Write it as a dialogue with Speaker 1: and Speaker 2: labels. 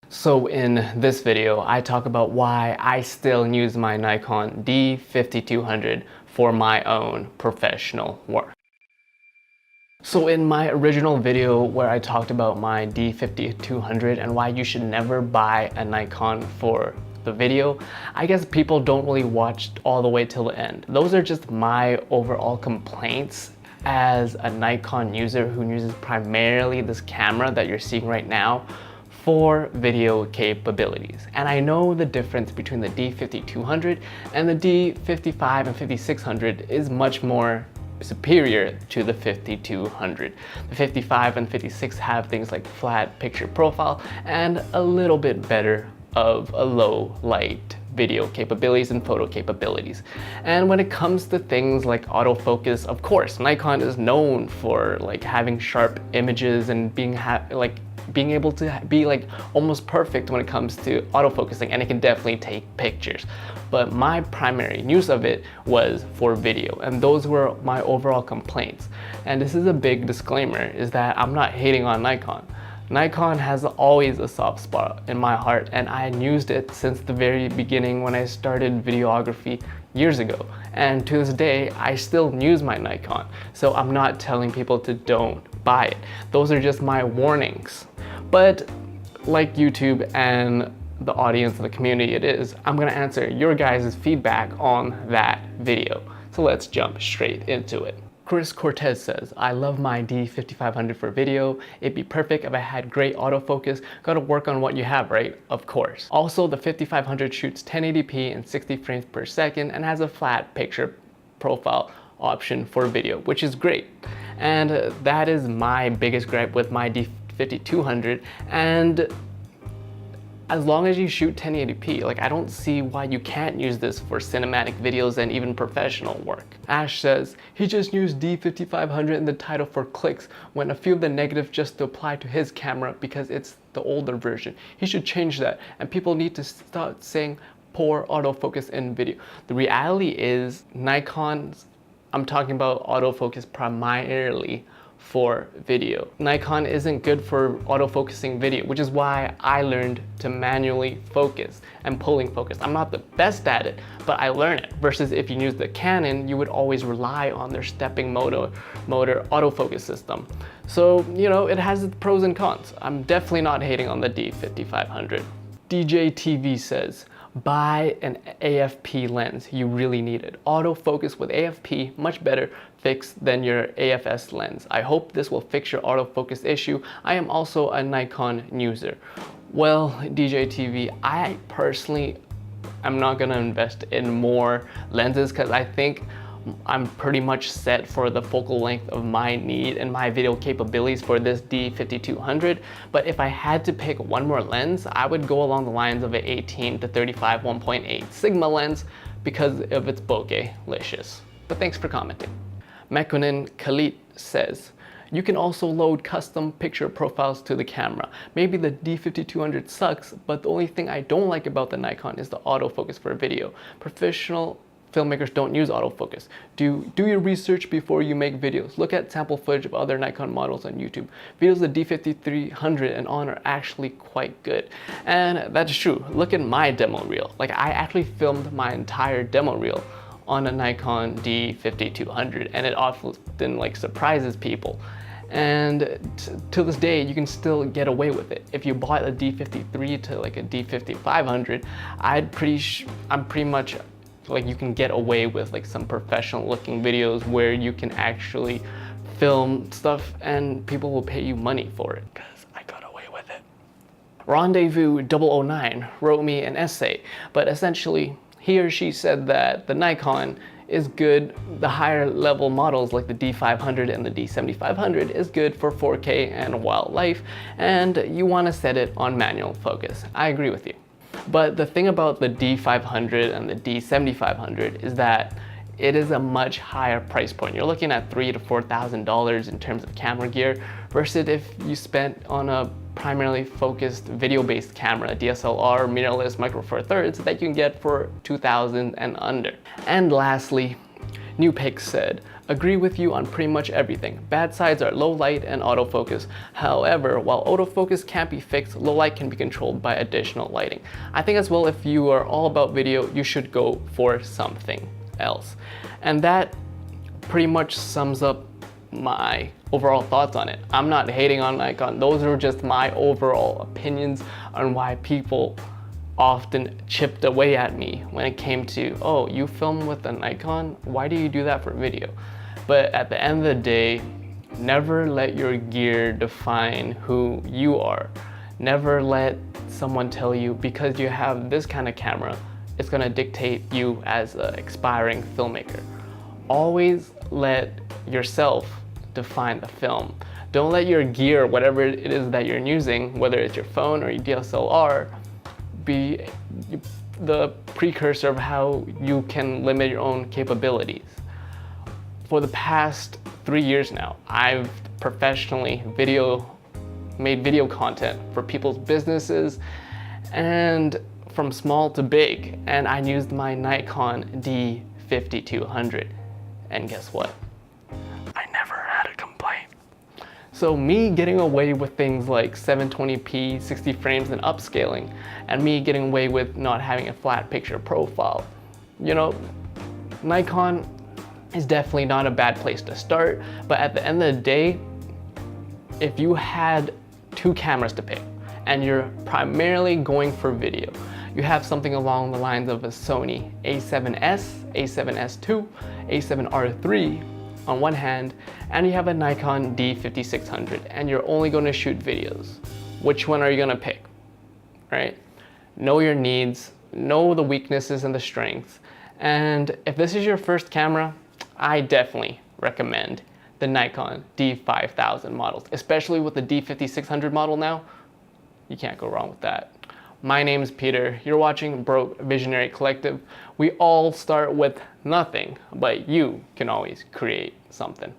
Speaker 1: So in this video, I talk about why I still use my Nikon D5200 for my own professional work. So in my original video where I talked about my D5200 and why you should never buy a Nikon for the video, I guess people don't really watch all the way till the end. Those are just my overall complaints as a Nikon user who uses primarily this camera that you're seeing right now for video capabilities. And I know the difference between the D5200 and the D55 and 5600 is much more superior to the 5200. The 55 and 56 have things like flat picture profile and a little bit better of a low light video capabilities and photo capabilities. And when it comes to things like autofocus, of course, Nikon is known for having sharp images and being able to be almost perfect when it comes to autofocusing, and it can definitely take pictures. But my primary use of it was for video, and those were my overall complaints. And this is a big disclaimer, is that I'm not hating on Nikon. Nikon has always a soft spot in my heart, and I used it since the very beginning when I started videography years ago. And to this day, I still use my Nikon. So I'm not telling people to don't buy it. Those are just my warnings. But like YouTube and the audience and the community it is, I'm gonna answer your guys' feedback on that video. So let's jump straight into it. Chris Cortez says, I love my D5500 for video. It'd be perfect if I had great autofocus. Gotta work on what you have, right? Of course. Also, the 5500 shoots 1080p and 60 frames per second and has a flat picture profile option for video, which is great. And that is my biggest gripe with my D5200. And as long as you shoot 1080p, I don't see why you can't use this for cinematic videos and even professional work. Ash says, he just used D5500 in the title for clicks when a few of the negatives just apply to his camera because it's the older version. He should change that, and people need to start saying poor autofocus in video. The reality is Nikon's, I'm talking about autofocus primarily for video. Nikon isn't good for autofocusing video, which is why I learned to manually focus and pulling focus. I'm not the best at it, but I learn it. Versus if you use the Canon, you would always rely on their stepping motor autofocus system. So, it has its pros and cons. I'm definitely not hating on the D5500. DJ TV says, buy an AFP lens, you really need it. Autofocus with AFP, much better fix than your AFS lens. I hope this will fix your autofocus issue. I am also a Nikon user. Well, DJ TV, I personally am not gonna invest in more lenses because I think I'm pretty much set for the focal length of my need and my video capabilities for this D5200. But if I had to pick one more lens, I would go along the lines of an 18 to 35 1.8 Sigma lens because of its bokeh-licious. But thanks for commenting. Mekonin Khalid says, you can also load custom picture profiles to the camera. Maybe the D5200 sucks, but the only thing I don't like about the Nikon is the autofocus for video. Professional filmmakers don't use autofocus. Do your research before you make videos. Look at sample footage of other Nikon models on YouTube. Videos of the D5300 and on are actually quite good. And that's true. Look at my demo reel. I actually filmed my entire demo reel on a Nikon D5200, and it often surprises people. And to this day, you can still get away with it. If you bought a D53 to a D5500, I'm pretty much you can get away with some professional looking videos where you can actually film stuff and people will pay you money for it because I got away with it. Rendezvous 009 wrote me an essay, but essentially he or she said that the Nikon is good, the higher level models like the D500 and the D7500 is good for 4K and wildlife, and you want to set it on manual focus. I agree with you. But the thing about the D500 and the D7500 is that it is a much higher price point. You're looking at $3,000 to $4,000 in terms of camera gear versus if you spent on a primarily focused video-based camera, DSLR, mirrorless, micro four thirds that you can get for $2,000 and under. And lastly, New Pick said, agree with you on pretty much everything. Bad sides are low light and autofocus. However, while autofocus can't be fixed, low light can be controlled by additional lighting. I think as well, if you are all about video, you should go for something else. And that pretty much sums up my overall thoughts on it. I'm not hating on Nikon. Those are just my overall opinions on why people often chipped away at me when it came to, oh, you film with a Nikon? Why do you do that for video? But at the end of the day, never let your gear define who you are. Never let someone tell you because you have this kind of camera, it's gonna dictate you as an aspiring filmmaker. Always let yourself define the film. Don't let your gear, whatever it is that you're using, whether it's your phone or your DSLR, be the precursor of how you can limit your own capabilities. For the past 3 years now, I've professionally made video content for people's businesses and from small to big, and I used my Nikon D5200, and guess what? I never had a complaint. So me getting away with things like 720p, 60 frames and upscaling, and me getting away with not having a flat picture profile, you know, Nikon is definitely not a bad place to start, but at the end of the day, if you had 2 cameras to pick and you're primarily going for video, you have something along the lines of a Sony a7S, a7S II, a7R III on one hand, and you have a Nikon D5600 and you're only going to shoot videos. Which one are you going to pick, right? Know your needs, know the weaknesses and the strengths, and if this is your first camera, I definitely recommend the Nikon D5000 models, especially with the D5600 model now. You can't go wrong with that. My name is Peter. You're watching Broke Visionary Collective. We all start with nothing, but you can always create something.